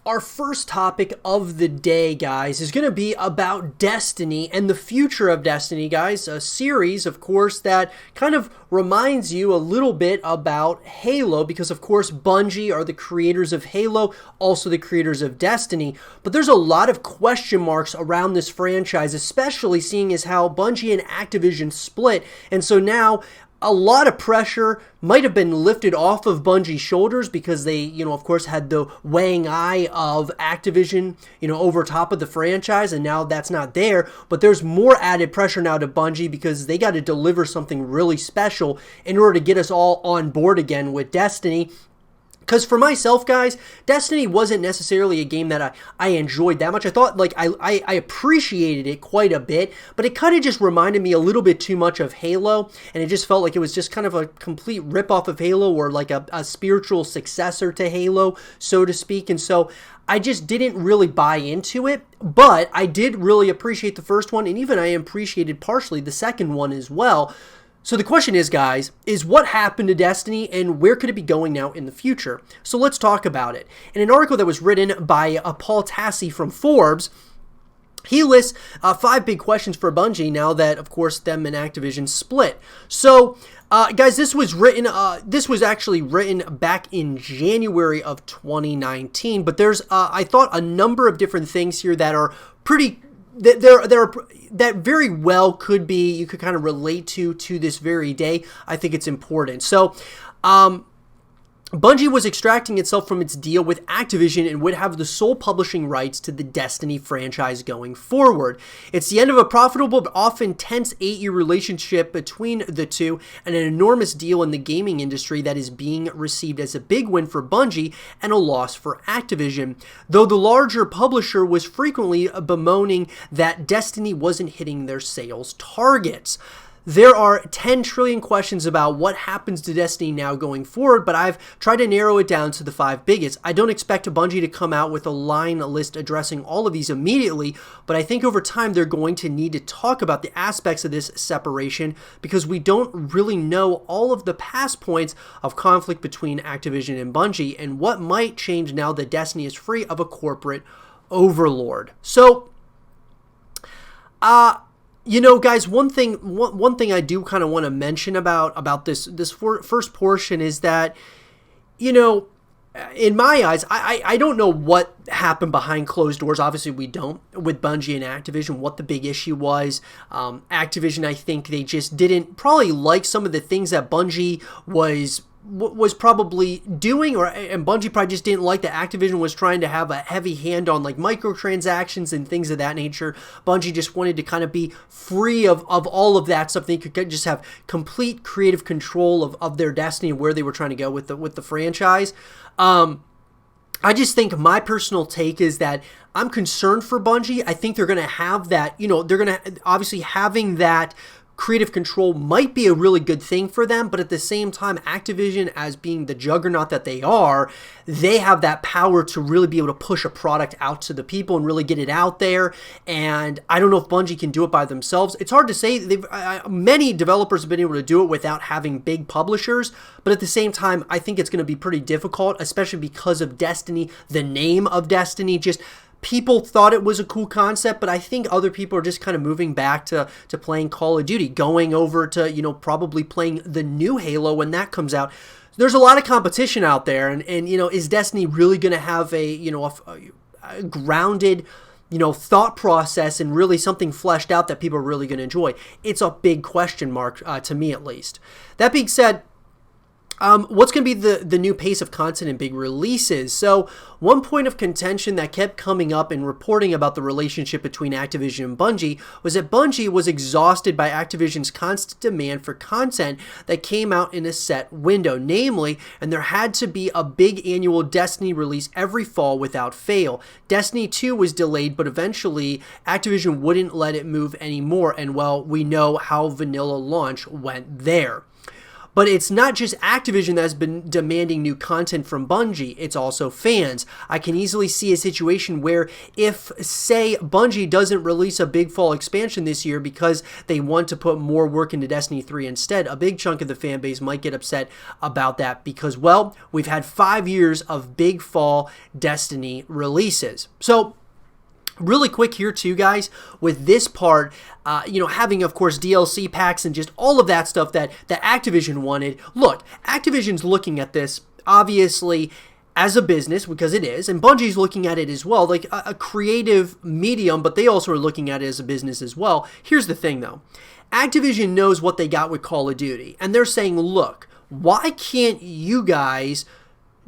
Our first topic of the day, guys, is going to be about Destiny and the future of Destiny, guys. A series, of course, that kind of reminds you a little bit about Halo because, of course, Bungie are the creators of Halo, also the creators of Destiny. But there's a lot of question marks around this franchise, especially seeing as how Bungie and Activision split. And so now a lot of pressure might have been lifted off of Bungie's shoulders because they, of course, had the weighing eye of Activision, over top of the franchise, and now that's not there. But there's more added pressure now to Bungie because they got to deliver something really special in order to get us all on board again with Destiny. Because for myself, guys, Destiny wasn't necessarily a game that I enjoyed that much. I thought, I appreciated it quite a bit, but it kind of just reminded me a little bit too much of Halo, and it just felt like it was just kind of a complete ripoff of Halo, or like a spiritual successor to Halo, so to speak. And so I just didn't really buy into it, but I did really appreciate the first one, and even I appreciated partially the second one as well. So the question is, guys, is what happened to Destiny and where could it be going now in the future? So let's talk about it. In an article that was written by Paul Tassi from Forbes, he lists 5 big questions for Bungie now that, of course, them and Activision split. So, guys, this was actually written back in January of 2019, but there's, I thought, a number of different things here that are pretty that very well could be, you could kind of relate to this very day. I think it's important. So, Bungie was extracting itself from its deal with Activision and would have the sole publishing rights to the Destiny franchise going forward. It's the end of a profitable but often tense 8-year relationship between the two, and an enormous deal in the gaming industry that is being received as a big win for Bungie and a loss for Activision, though the larger publisher was frequently bemoaning that Destiny wasn't hitting their sales targets. There are 10 trillion questions about what happens to Destiny now going forward, but I've tried to narrow it down to the 5 biggest. I don't expect Bungie to come out with a line list addressing all of these immediately, but I think over time they're going to need to talk about the aspects of this separation because we don't really know all of the past points of conflict between Activision and Bungie and what might change now that Destiny is free of a corporate overlord. So, guys, one thing I do kind of want to mention about this first portion is that, in my eyes, I don't know what happened behind closed doors. Obviously, we don't with Bungie and Activision, what the big issue was. Activision, I think they just didn't probably like some of the things that Bungie was probably doing, and Bungie probably just didn't like that Activision was trying to have a heavy hand on like microtransactions and things of that nature. Bungie just wanted to kind of be free of all of that stuff. They could just have complete creative control of their destiny and where they were trying to go with the franchise. I just think my personal take is that I'm concerned for Bungie. I think they're going to have that, they're going to obviously having that creative control might be a really good thing for them, but at the same time, Activision, as being the juggernaut that they are, they have that power to really be able to push a product out to the people and really get it out there. And I don't know if Bungie can do it by themselves. It's hard to say. Many developers have been able to do it without having big publishers, but at the same time, I think it's going to be pretty difficult, especially because of Destiny, the name of Destiny. Just people thought it was a cool concept, but I think other people are just kind of moving back to playing Call of Duty, going over to, probably playing the new Halo when that comes out. There's a lot of competition out there, and is Destiny really going to have a grounded, thought process and really something fleshed out that people are really going to enjoy? It's a big question mark, to me at least. That being said, what's going to be the new pace of content and big releases? So one point of contention that kept coming up in reporting about the relationship between Activision and Bungie was that Bungie was exhausted by Activision's constant demand for content that came out in a set window, namely, and there had to be a big annual Destiny release every fall without fail. Destiny 2 was delayed, but eventually Activision wouldn't let it move anymore, and well, we know how vanilla launch went there. But it's not just Activision that's been demanding new content from Bungie, it's also fans. I can easily see a situation where if, say, Bungie doesn't release a big fall expansion this year because they want to put more work into Destiny 3 instead, a big chunk of the fan base might get upset about that because, well, we've had 5 years of big fall Destiny releases. So, really quick here too, guys, with this part, having, of course, DLC packs and just all of that stuff that Activision wanted. Look, Activision's looking at this, obviously, as a business, because it is, and Bungie's looking at it as well, like a creative medium, but they also are looking at it as a business as well. Here's the thing, though. Activision knows what they got with Call of Duty, and they're saying, look, why can't you guys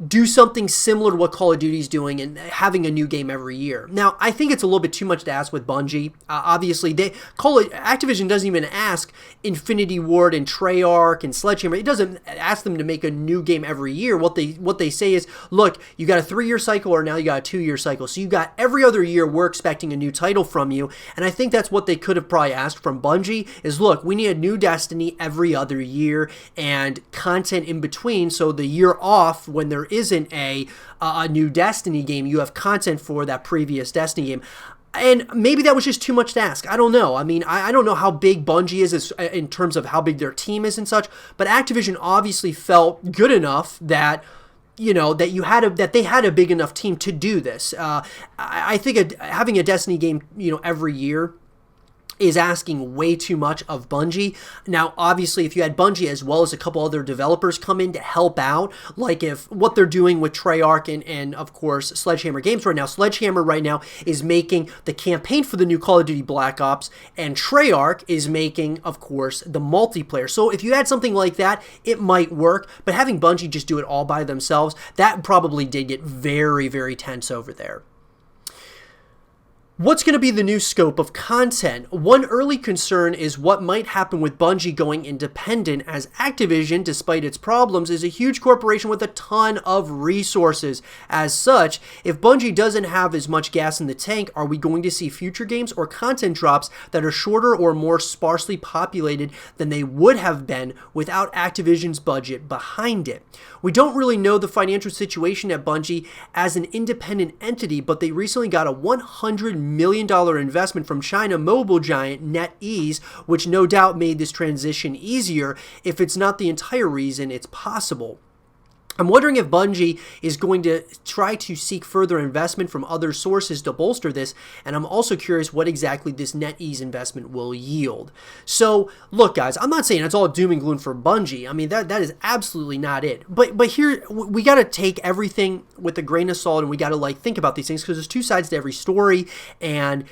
do something similar to what Call of Duty's doing and having a new game every year? Now, I think it's a little bit too much to ask with Bungie. Obviously, Activision doesn't even ask Infinity Ward and Treyarch and Sledgehammer. It doesn't ask them to make a new game every year. What they say is, look, you got a 3-year cycle or now you got a 2-year cycle. So you got every other year we're expecting a new title from you. And I think that's what they could have probably asked from Bungie is, look, we need a new Destiny every other year and content in between. So the year off when there isn't a new Destiny game, you have content for that previous Destiny game. And maybe that was just too much to ask. I don't know. I mean, I don't know how big Bungie is in terms of how big their team is and such, but Activision obviously felt good enough that that they had a big enough team to do this. I think having a Destiny game, every year is asking way too much of Bungie. Now, obviously, if you had Bungie as well as a couple other developers come in to help out, like if what they're doing with Treyarch and of course, Sledgehammer Games right now. Sledgehammer right now is making the campaign for the new Call of Duty Black Ops, and Treyarch is making, of course, the multiplayer. So if you had something like that, it might work, but having Bungie just do it all by themselves, that probably did get very, very tense over there. What's going to be the new scope of content? One early concern is what might happen with Bungie going independent, as Activision, despite its problems, is a huge corporation with a ton of resources. As such, if Bungie doesn't have as much gas in the tank, are we going to see future games or content drops that are shorter or more sparsely populated than they would have been without Activision's budget behind it? We don't really know the financial situation at Bungie as an independent entity, but they recently got a $100 million investment from China mobile giant NetEase, which no doubt made this transition easier, if it's not the entire reason it's possible. I'm wondering if Bungie is going to try to seek further investment from other sources to bolster this, and I'm also curious what exactly this NetEase investment will yield. So, look guys, I'm not saying it's all doom and gloom for Bungie. I mean, that is absolutely not it. But here, we got to take everything with a grain of salt, and we got to think about these things, because there's two sides to every story, and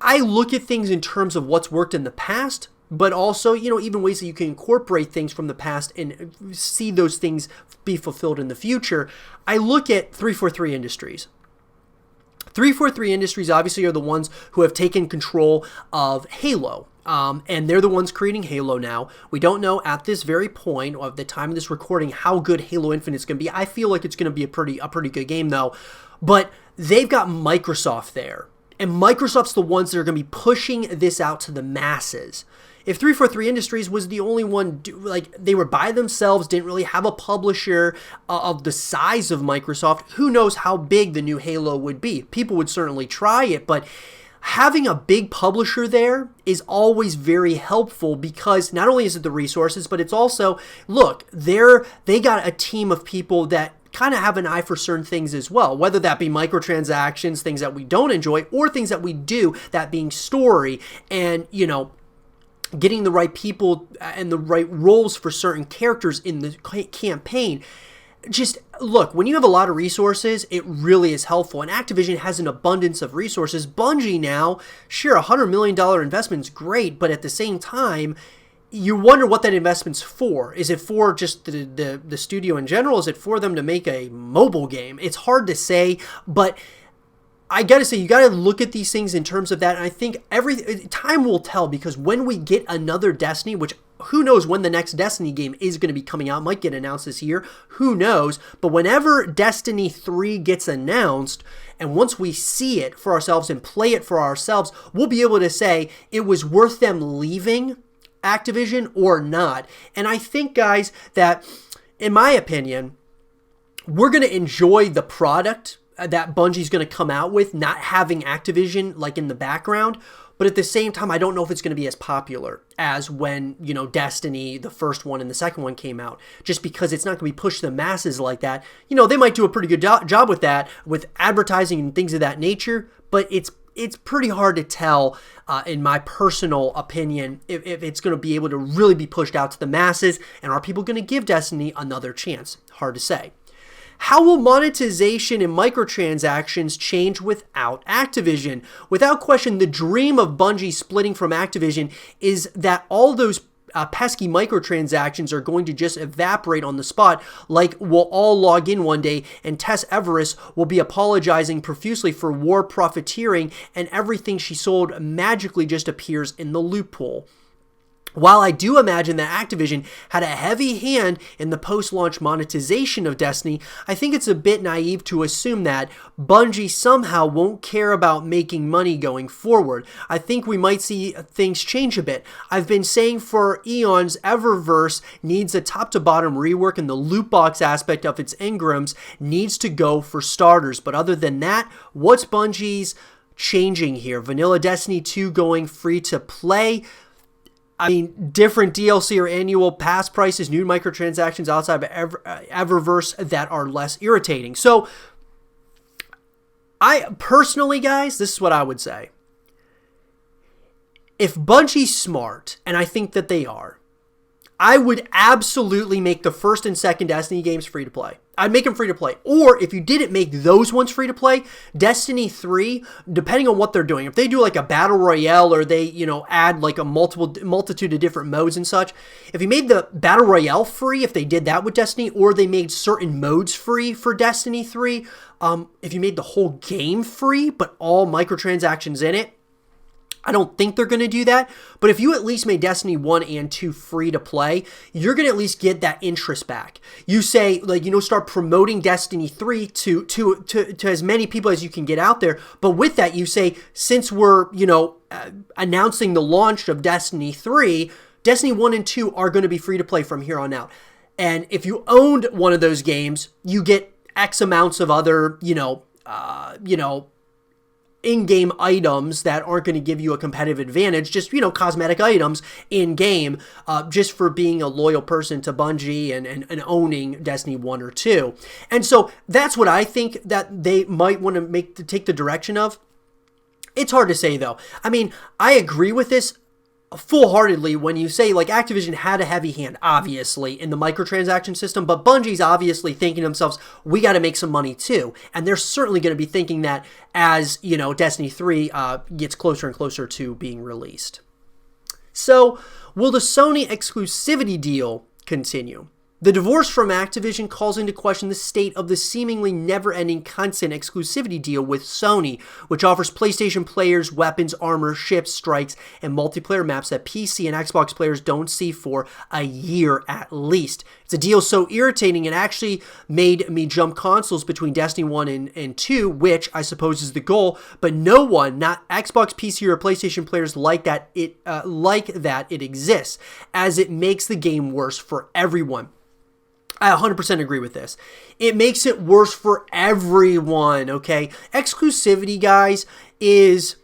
I look at things in terms of what's worked in the past, but also, even ways that you can incorporate things from the past and see those things be fulfilled in the future. I look at 343 Industries. 343 Industries obviously are the ones who have taken control of Halo. And they're the ones creating Halo now. We don't know at this very point of the time of this recording how good Halo Infinite is going to be. I feel like it's going to be a pretty good game though. But they've got Microsoft there. And Microsoft's the ones that are going to be pushing this out to the masses. If 343 Industries was the only one, they were by themselves, didn't really have a publisher of the size of Microsoft, who knows how big the new Halo would be. People would certainly try it, but having a big publisher there is always very helpful, because not only is it the resources, but it's also, look, they got a team of people that kind of have an eye for certain things as well, whether that be microtransactions, things that we don't enjoy, or things that we do, that being story and, getting the right people and the right roles for certain characters in the campaign. Just look, when you have a lot of resources, it really is helpful. And Activision has an abundance of resources. Bungie now, sure, a $100 million investment is great, but at the same time, you wonder what that investment's for. Is it for just the studio in general? Is it for them to make a mobile game? It's hard to say, but I gotta say, you gotta look at these things in terms of that, and I think time will tell, because when we get another Destiny, which who knows when the next Destiny game is going to be coming out, might get announced this year, who knows, but whenever Destiny 3 gets announced, and once we see it for ourselves and play it for ourselves, we'll be able to say it was worth them leaving Activision or not. And I think, guys, that in my opinion, we're going to enjoy the product that Bungie's going to come out with, not having Activision like in the background. But at the same time, I don't know if it's going to be as popular as when, Destiny, the first one and the second one came out, just because it's not going to be pushed to the masses like that. They might do a pretty good job with that, with advertising and things of that nature, but it's pretty hard to tell, in my personal opinion, if it's going to be able to really be pushed out to the masses, and are people going to give Destiny another chance? Hard to say. How will monetization and microtransactions change without Activision? Without question, the dream of Bungie splitting from Activision is that all those pesky microtransactions are going to just evaporate on the spot, like we'll all log in one day and Tess Everest will be apologizing profusely for war profiteering, and everything she sold magically just appears in the loophole. While I do imagine that Activision had a heavy hand in the post-launch monetization of Destiny, I think it's a bit naive to assume that Bungie somehow won't care about making money going forward. I think we might see things change a bit. I've been saying for eons Eververse needs a top-to-bottom rework, and the loot box aspect of its engrams needs to go for starters. But other than that, what's Bungie's changing here? Vanilla Destiny 2 going free to play? I mean, different DLC or annual pass prices, new microtransactions outside of Eververse that are less irritating. So, I personally, guys, this is what I would say. If Bungie's smart, and I think that they are, I would absolutely make the first and second Destiny games free to play. I'd make them free to play. Or if you didn't make those ones free to play, Destiny 3, depending on what they're doing, if they do like a battle royale or they, add like a multitude of different modes and such, if you made the battle royale free, if they did that with Destiny, or they made certain modes free for Destiny 3, if you made the whole game free, but all microtransactions in it, I don't think they're going to do that, but if you at least made Destiny 1 and 2 free to play, you're going to at least get that interest back. You say, start promoting Destiny 3 to as many people as you can get out there, but with that, you say, since we're, announcing the launch of Destiny 3, Destiny 1 and 2 are going to be free to play from here on out. And if you owned one of those games, you get X amounts of other, in-game items that aren't going to give you a competitive advantage, just, cosmetic items in-game, just for being a loyal person to Bungie and owning Destiny 1 or 2. And so that's what I think that they might want to take the direction of. It's hard to say, though. I mean, I agree with this full-heartedly when you say, Activision had a heavy hand, obviously, in the microtransaction system, but Bungie's obviously thinking to themselves, we got to make some money too. And they're certainly going to be thinking that as, Destiny 3 gets closer and closer to being released. So, will the Sony exclusivity deal continue? The divorce from Activision calls into question the state of the seemingly never-ending constant exclusivity deal with Sony, which offers PlayStation players weapons, armor, ships, strikes, and multiplayer maps that PC and Xbox players don't see for a year at least. It's a deal so irritating it actually made me jump consoles between Destiny 1 and 2, which I suppose is the goal, but no one, not Xbox, PC, or PlayStation players like that it exists, as it makes the game worse for everyone. I 100% agree with this. It makes it worse for everyone, okay? Exclusivity, guys, is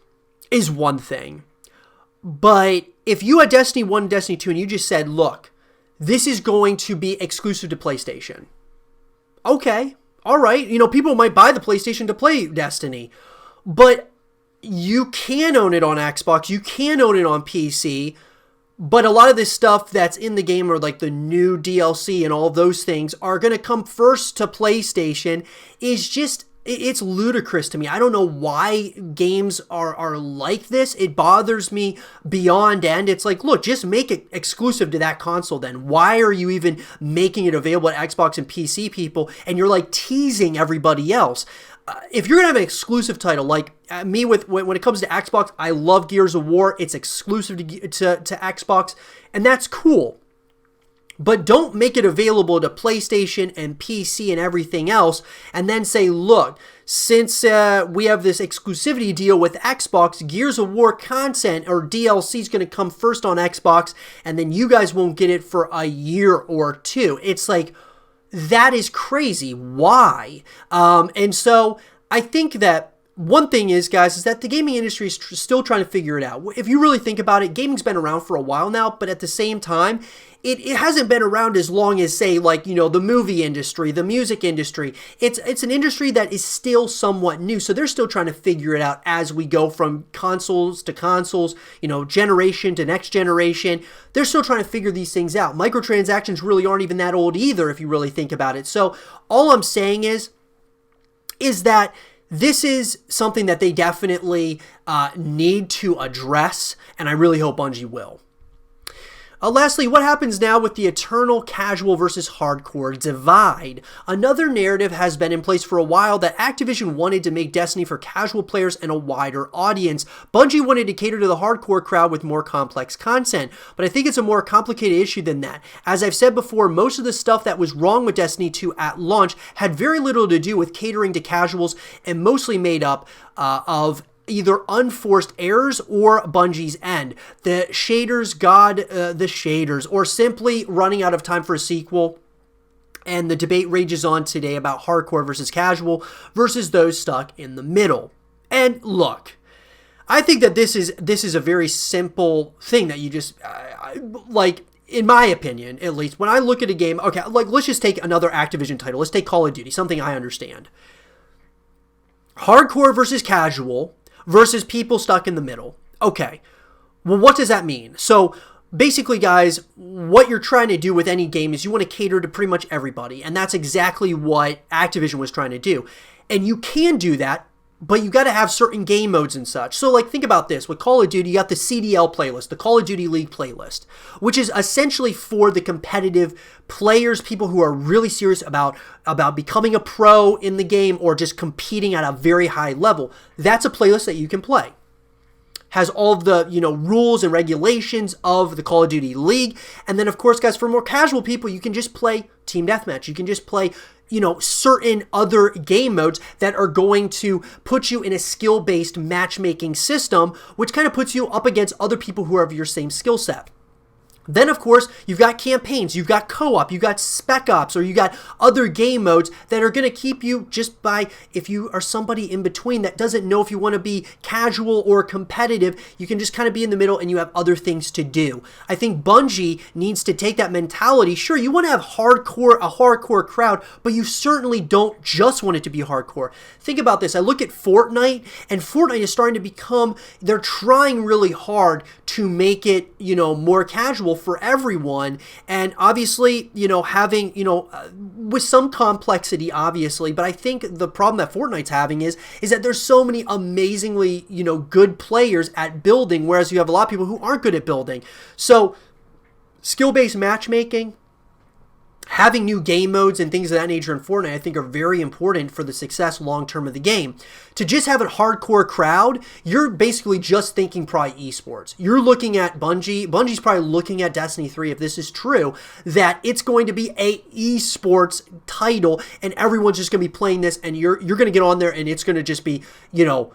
one thing. But if you had Destiny 1 and Destiny 2 and you just said, look, this is going to be exclusive to PlayStation. Okay, all right. People might buy the PlayStation to play Destiny. But you can own it on Xbox. You can own it on PC. But a lot of this stuff that's in the game, or like the new DLC and all those things, are going to come first to PlayStation. It's ludicrous to me. I don't know why games are like this. It bothers me beyond end. It's like, look, just make it exclusive to that console then. Why are you even making it available to Xbox and PC people? And you're like teasing everybody else. If you're going to have an exclusive title, like me when it comes to Xbox, I love Gears of War. It's exclusive to Xbox, and that's cool. but don't make it available to PlayStation and PC and everything else, and then say, look, since we have this exclusivity deal with Xbox, Gears of War content or DLC is going to come first on Xbox, and then you guys won't get it for a year or two. It's like, that is crazy. Why? And so I think that one thing is, guys, is that the gaming industry is still trying to figure it out. If you really think about it, gaming's been around for a while now, but at the same time, it hasn't been around as long as, say, like, you know, the movie industry, the music industry. It's an industry that is still somewhat new, so they're still trying to figure it out as we go from consoles, you know, generation to next generation. They're still trying to figure these things out. Microtransactions really aren't even that old either, if you really think about it. So all I'm saying is that this is something that they definitely need to address, and I really hope Bungie will. Lastly, what happens now with the eternal casual versus hardcore divide? Another narrative has been in place for a while that Activision wanted to make Destiny for casual players and a wider audience. Bungie wanted to cater to the hardcore crowd with more complex content, but I think it's a more complicated issue than that. As I've said before, most of the stuff that was wrong with Destiny 2 at launch had very little to do with catering to casuals and mostly made up of either unforced errors or Bungie's end. The shaders, or simply running out of time for a sequel. And the debate rages on today about hardcore versus casual versus those stuck in the middle. And look, I think that this is a very simple thing that you just, like, in my opinion, at least, when I look at a game, okay, like, let's just take another Activision title. Let's take Call of Duty, something I understand. Hardcore versus casual versus people stuck in the middle. Okay, well, what does that mean? So basically, guys, what you're trying to do with any game is you want to cater to pretty much everybody, and that's exactly what Activision was trying to do. And you can do that, but you got to have certain game modes and such. So, like, think about this. With Call of Duty, you got the CDL playlist, the Call of Duty League playlist, which is essentially for the competitive players, people who are really serious about becoming a pro in the game or just competing at a very high level. That's a playlist that you can play. Has all of the, you know, rules and regulations of the Call of Duty League. And then, of course, guys, for more casual people, you can just play Team Deathmatch. You can just play, you know, certain other game modes that are going to put you in a skill-based matchmaking system, which kind of puts you up against other people who are of your same skill set. Then, of course, you've got campaigns, you've got co-op, you've got spec ops, or you got other game modes that are going to keep you just by, if you are somebody in between that doesn't know if you want to be casual or competitive, you can just kind of be in the middle and you have other things to do. I think Bungie needs to take that mentality. Sure, you want to have a hardcore crowd, but you certainly don't just want it to be hardcore. Think about this. I look at Fortnite, and Fortnite is starting to become, they're trying really hard to make it, you know, more casual for everyone, and obviously, you know, having, you know, with some complexity, obviously, but I think the problem that Fortnite's having is that there's so many amazingly, you know, good players at building, whereas you have a lot of people who aren't good at building. So skill-based matchmaking, having new game modes and things of that nature in Fortnite, I think, are very important for the success long-term of the game. To just have a hardcore crowd, you're basically just thinking probably esports. You're looking at Bungie. Bungie's probably looking at Destiny 3, if this is true, that it's going to be a esports title, and everyone's just going to be playing this, and you're going to get on there, and it's going to just be, you know,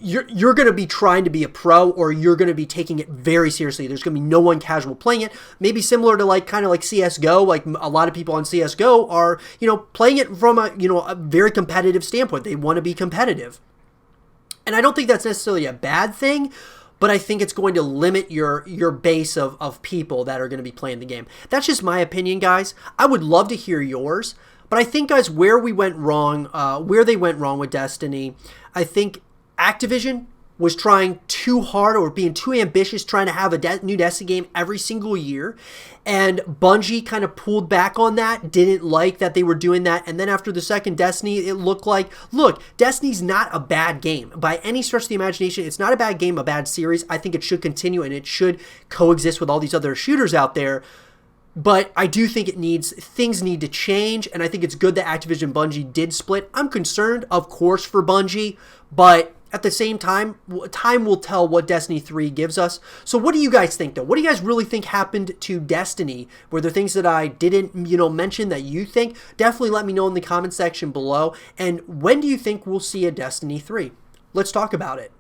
you're going to be trying to be a pro, or you're going to be taking it very seriously. There's going to be no one casual playing it. Maybe similar to, like, kind of like CSGO, like a lot of people on CSGO are, you know, playing it from a, you know, a very competitive standpoint. They want to be competitive. And I don't think that's necessarily a bad thing, but I think it's going to limit your base of people that are going to be playing the game. That's just my opinion, guys. I would love to hear yours, but I think, guys, where they went wrong with Destiny, I think Activision was trying too hard or being too ambitious, trying to have a new Destiny game every single year. And Bungie kind of pulled back on that, didn't like that they were doing that. And then after the second Destiny, it looked like, look, Destiny's not a bad game. By any stretch of the imagination, it's not a bad game, a bad series. I think it should continue and it should coexist with all these other shooters out there. But I do think things need to change, and I think it's good that Activision and Bungie did split. I'm concerned, of course, for Bungie, but At the same time, time will tell what Destiny 3 gives us. So what do you guys think, though? What do you guys really think happened to Destiny? Were there things that I didn't, mention that you think? Definitely let me know in the comment section below. And when do you think we'll see a Destiny 3? Let's talk about it.